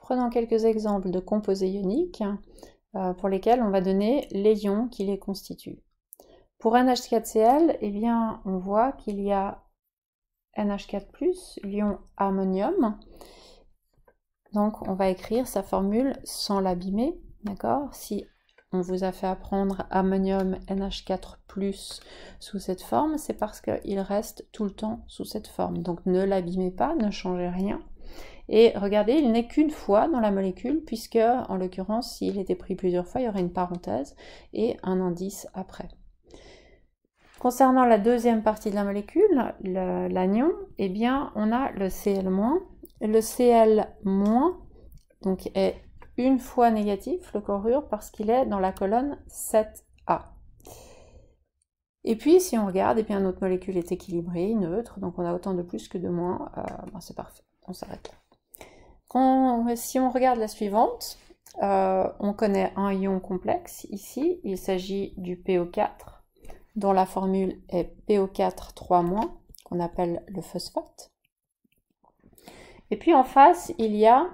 Prenons quelques exemples de composés ioniques pour lesquels on va donner les ions qui les constituent. Pour NH4Cl, eh bien, on voit qu'il y a NH4+, l'ion ammonium. Donc, on va écrire sa formule sans l'abîmer, d'accord? Si on vous a fait apprendre ammonium NH4+, sous cette forme, c'est parce qu'il reste tout le temps sous cette forme. Donc, ne l'abîmez pas, ne changez rien. Et regardez, il n'est qu'une fois dans la molécule, puisque, en l'occurrence, s'il était pris plusieurs fois, il y aurait une parenthèse et un indice après. Concernant la deuxième partie de la molécule, l'anion, eh bien, on a le Cl-. Le Cl- donc, est une fois négatif, le chlorure, parce qu'il est dans la colonne 7A. Et puis, si on regarde, eh bien, notre molécule est équilibrée, neutre, donc on a autant de plus que de moins. C'est parfait, on s'arrête là. Si on regarde la suivante, on connaît un ion complexe ici, il s'agit du PO4, dont la formule est PO4 3-, qu'on appelle le phosphate. Et puis en face, il y a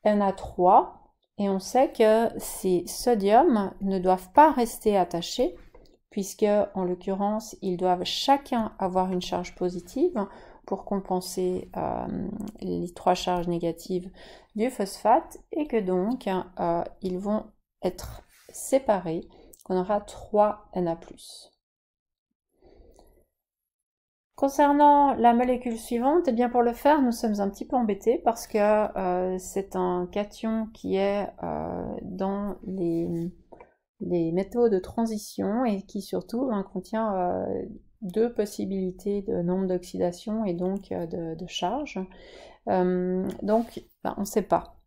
Na3, et on sait que ces sodiums ne doivent pas rester attachés, puisque en l'occurrence, ils doivent chacun avoir une charge positive pour compenser les 3 charges négatives du phosphate, et que donc ils vont être séparés, qu'on aura 3 Na+. Concernant la molécule suivante, eh bien pour le faire, nous sommes un petit peu embêtés parce que c'est un cation qui est dans les métaux de transition et qui surtout contient 2 possibilités de nombre d'oxydation et donc de charge. Donc on ne sait pas.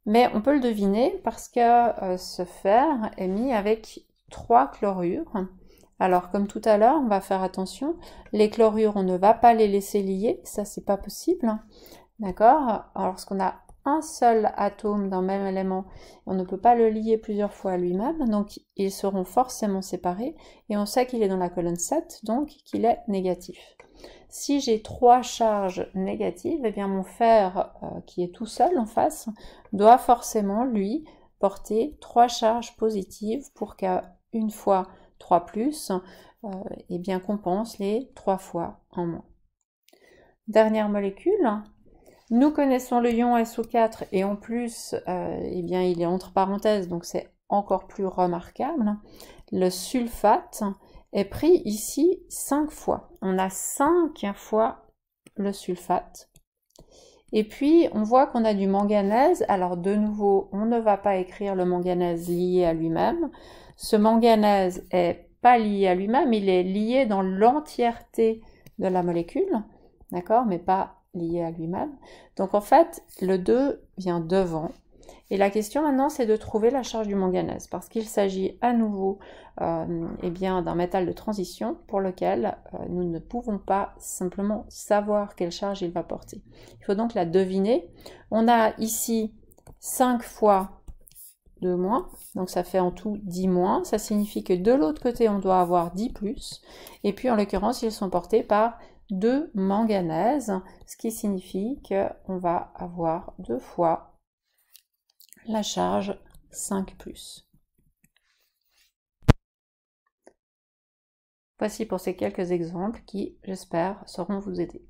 Mais on peut le deviner parce que ce fer est mis avec 3 chlorures. Alors, comme tout à l'heure, on va faire attention. Les chlorures, on ne va pas les laisser lier. Ça, c'est pas possible. D'accord? Alors, lorsqu'on a un seul atome d'un même élément, on ne peut pas le lier plusieurs fois à lui-même. Donc, ils seront forcément séparés. Et on sait qu'il est dans la colonne 7, donc qu'il est négatif. Si j'ai 3 charges négatives, eh bien mon fer, qui est tout seul en face, doit forcément, lui, porter 3 charges positives pour qu'une fois 3+, eh bien compense les 3 fois en moins. Dernière molécule, nous connaissons le ion SO4 et en plus, eh bien il est entre parenthèses, donc c'est encore plus remarquable. Le sulfate est pris ici 5 fois. On a 5 fois le sulfate. Et puis, on voit qu'on a du manganèse. Alors, de nouveau, on ne va pas écrire le manganèse lié à lui-même. Ce manganèse est pas lié à lui-même, il est lié dans l'entièreté de la molécule, d'accord, mais pas lié à lui-même. Donc, en fait, le 2 vient devant. Et la question maintenant, c'est de trouver la charge du manganèse, parce qu'il s'agit à nouveau eh bien, d'un métal de transition pour lequel nous ne pouvons pas simplement savoir quelle charge il va porter. Il faut donc la deviner. On a ici 5 fois 2 moins, donc ça fait en tout 10 moins. Ça signifie que de l'autre côté, on doit avoir 10 plus. Et puis, en l'occurrence, ils sont portés par 2 manganèses, ce qui signifie qu'on va avoir 2 fois la charge 5+. Voici pour ces quelques exemples qui, j'espère, sauront vous aider.